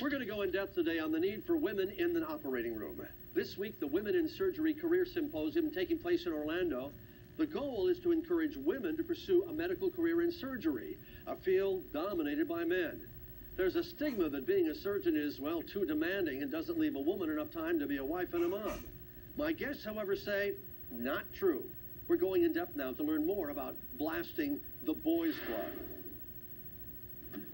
We're going to go in depth today on the need for women in the operating room. This week, the Women in Surgery Career Symposium taking place in Orlando. The goal is to encourage women to pursue a medical career in surgery, a field dominated by men. There's a stigma that being a surgeon is, well, too demanding and doesn't leave a woman enough time to be a wife and a mom. My guests, however, say not true. We're going in depth now to learn more about blasting the boys' club.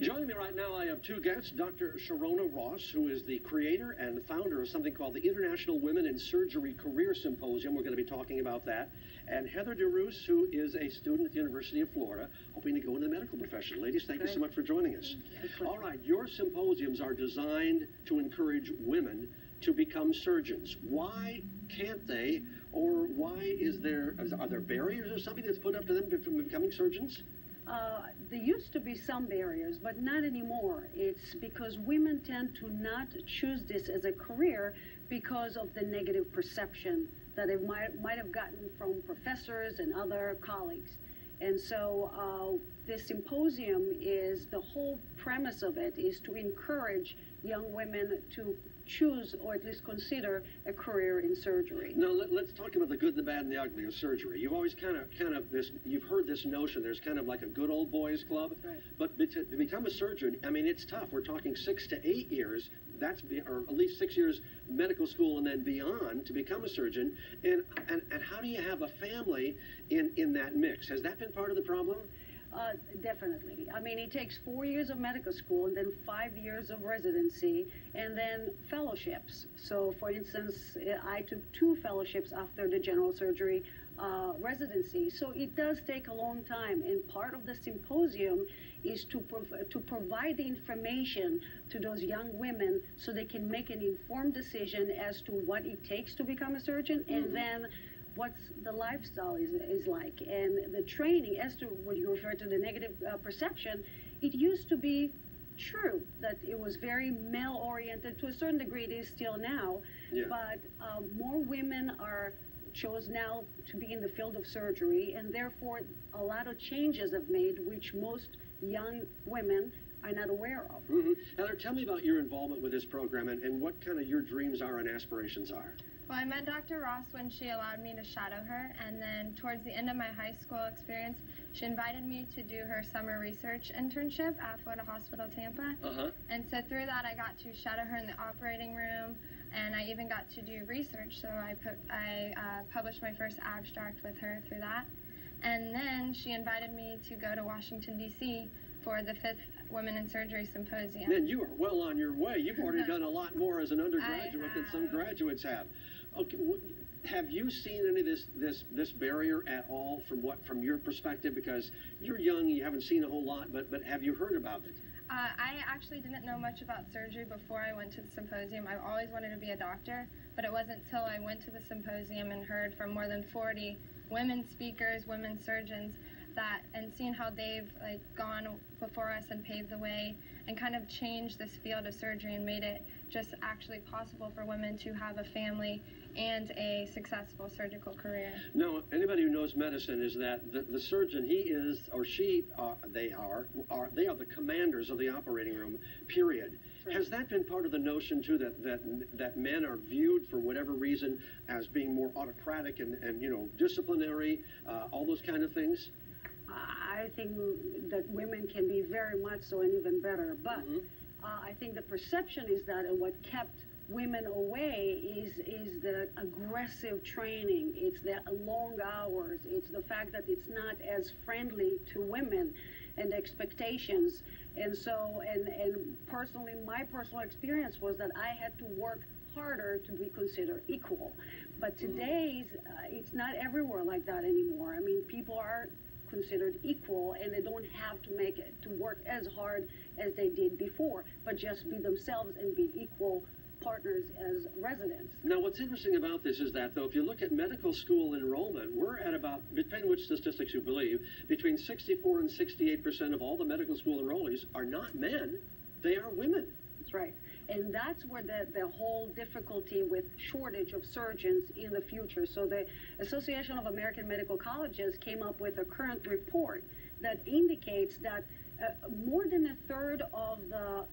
Joining me right now, I have two guests, Dr. Sharona Ross, who is the creator and founder of something called the International Women in Surgery Career Symposium. We're going to be talking about that. And Heather DeRoos, who is a student at the University of Florida, hoping to go into the medical profession. Ladies, thank you so much for joining us. All right, your symposiums are designed to encourage women to become surgeons. Why can't they, or why are there barriers or something that's put up to them from becoming surgeons? There used to be some barriers, but not anymore. It's because women tend to not choose this as a career because of the negative perception that they might have gotten from professors and other colleagues. And so this symposium is, the whole premise of it is to encourage young women to choose or at least consider a career in surgery. Now let's talk about the good, the bad, and the ugly of surgery. You've always you've heard this notion. There's kind of like a good old boys club, right. But to become a surgeon, I mean, it's tough. We're talking 6 to 8 years. Or at least 6 years medical school and then beyond to become a surgeon. And how do you have a family in that mix? Has that been part of the problem? Definitely. I mean, it takes 4 years of medical school and then 5 years of residency and then fellowships. So, for instance, I took 2 fellowships after the general surgery residency. So it does take a long time, and part of the symposium is to provide the information to those young women so they can make an informed decision as to what it takes to become a surgeon, and then what the lifestyle is like. And the training, as to what you refer to the negative perception, it used to be true that it was very male-oriented. To a certain degree, it is still now, but more women chose now to be in the field of surgery, and therefore a lot of changes have made which most young women are not aware of. Heather, tell me about your involvement with this program and what kind of your dreams are and aspirations are. Well, I met Dr. Ross when she allowed me to shadow her, and then towards the end of my high school experience, she invited me to do her summer research internship at Florida Hospital, Tampa. And so through that, I got to shadow her in the operating room, and I even got to do research. So I published my first abstract with her through that. And then she invited me to go to Washington, D.C. for the 5th Women in Surgery Symposium. Man, you are well on your way. You've already done a lot more as an undergraduate than some graduates have. Okay, have you seen any of this barrier at all from your perspective? Because you're young, you haven't seen a whole lot, but have you heard about it? I actually didn't know much about surgery before I went to the symposium. I've always wanted to be a doctor, but it wasn't until I went to the symposium and heard from more than 40 women speakers, women surgeons, and seeing how they've gone before us and paved the way and kind of changed this field of surgery and made it just actually possible for women to have a family and a successful surgical career. Now, anybody who knows medicine is that the surgeon, he is or she, they are the commanders of the operating room, period. Right. Has that been part of the notion too, that men are viewed for whatever reason as being more autocratic and disciplinary, all those kind of things? I think that women can be very much so and even better, but I think the perception is that what kept women away is the aggressive training, it's the long hours, it's the fact that it's not as friendly to women and expectations. And so, and personally, my personal experience was that I had to work harder to be considered equal. But today's, it's not everywhere like that anymore. I mean, people are considered equal, and they don't have to make it to work as hard as they did before, but just be themselves and be equal partners as residents. Now, what's interesting about this is that, though, if you look at medical school enrollment, we're at about, depending which statistics you believe, between 64 and 68% of all the medical school enrollees are not men, they are women. That's right. And that's where the whole difficulty with shortage of surgeons in the future. So the Association of American Medical Colleges came up with a current report that indicates that more than a third of the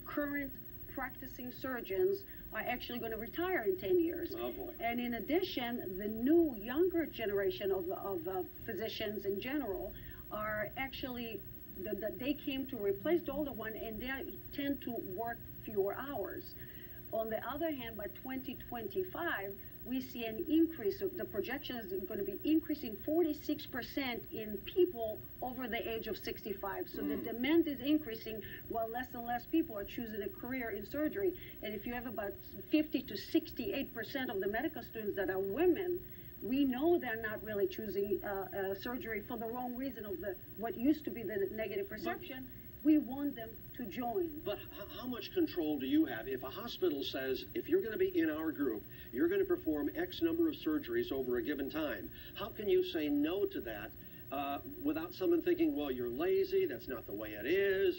current practicing surgeons are actually going to retire in 10 years. Oh, boy. And in addition, the new, younger generation of physicians in general are actually, they came to replace the older one, and they tend to work fewer hours. On the other hand, by 2025, we see an increase. Of the projection is going to be increasing 46% in people over the age of 65. So the demand is increasing while less and less people are choosing a career in surgery. And if you have about 50 to 68% of the medical students that are women, we know they're not really choosing surgery for the wrong reason of what used to be the negative perception. We want them to join. But how much control do you have? If a hospital says, if you're going to be in our group, you're going to perform X number of surgeries over a given time, how can you say no to that without someone thinking, well, you're lazy, that's not the way it is?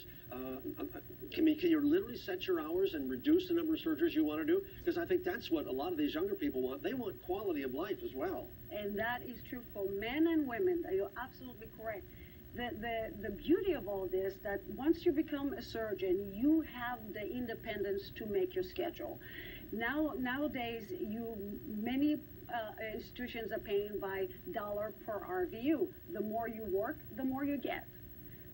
Can you literally set your hours and reduce the number of surgeries you want to do? Because I think that's what a lot of these younger people want. They want quality of life as well. And that is true for men and women. You're absolutely correct. The beauty of all this, that once you become a surgeon, you have the independence to make your schedule. Nowadays, many institutions are paying by dollar per RVU. The more you work, the more you get,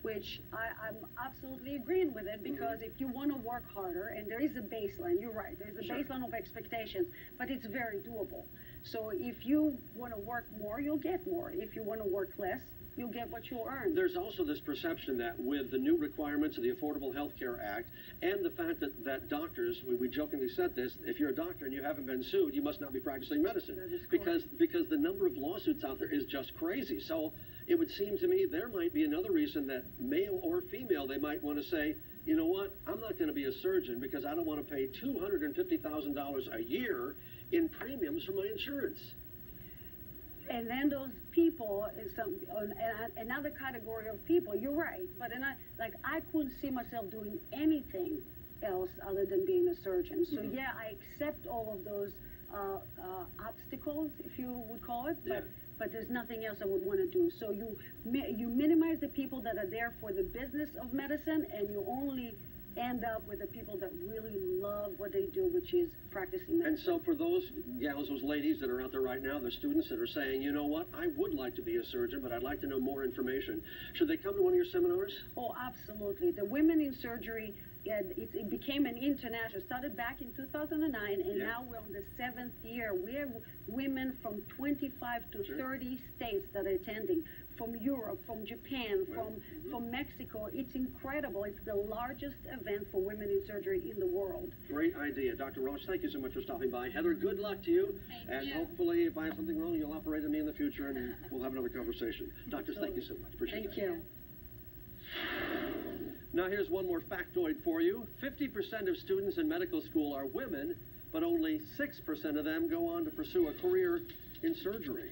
which I'm absolutely agreeing with it, because if you want to work harder, and there is a baseline, you're right, there's a baseline of expectations, but it's very doable. So if you want to work more, you'll get more. If you want to work less, you'll get what you'll earn. There's also this perception that with the new requirements of the Affordable Health Care Act and the fact that doctors, we jokingly said this, if you're a doctor and you haven't been sued, you must not be practicing medicine. That is because the number of lawsuits out there is just crazy. So it would seem to me there might be another reason that male or female, they might want to say, you know what, I'm not going to be a surgeon because I don't want to pay $250,000 a year in premiums for my insurance. And then those people is another category of people. You're right, but I couldn't see myself doing anything else other than being a surgeon. So yeah, I accept all of those obstacles, if you would call it, but there's nothing else I would want to do. So you minimize the people that are there for the business of medicine, and you only end up with the people that really love what they do, which is practicing medicine. And so for those gals, those ladies that are out there right now, the students that are saying, you know what, I would like to be a surgeon, but I'd like to know more information, should they come to one of your seminars? Oh, absolutely. The Women in Surgery, it became an international, started back in 2009, and now we're on the 7th year. We have women from 25 to 30 states that are attending, from Europe, from Japan, from Mexico. It's incredible. It's the largest event for women in surgery in the world. Great idea. Dr. Ross, thank you so much for stopping by. Heather, good luck to you. Thank you. Hopefully, if I have something wrong, you'll operate on me in the future, and we'll have another conversation. Doctors, thank you so much. Appreciate it. Thank you. Now, here's one more factoid for you. 50% of students in medical school are women, but only 6% of them go on to pursue a career in surgery.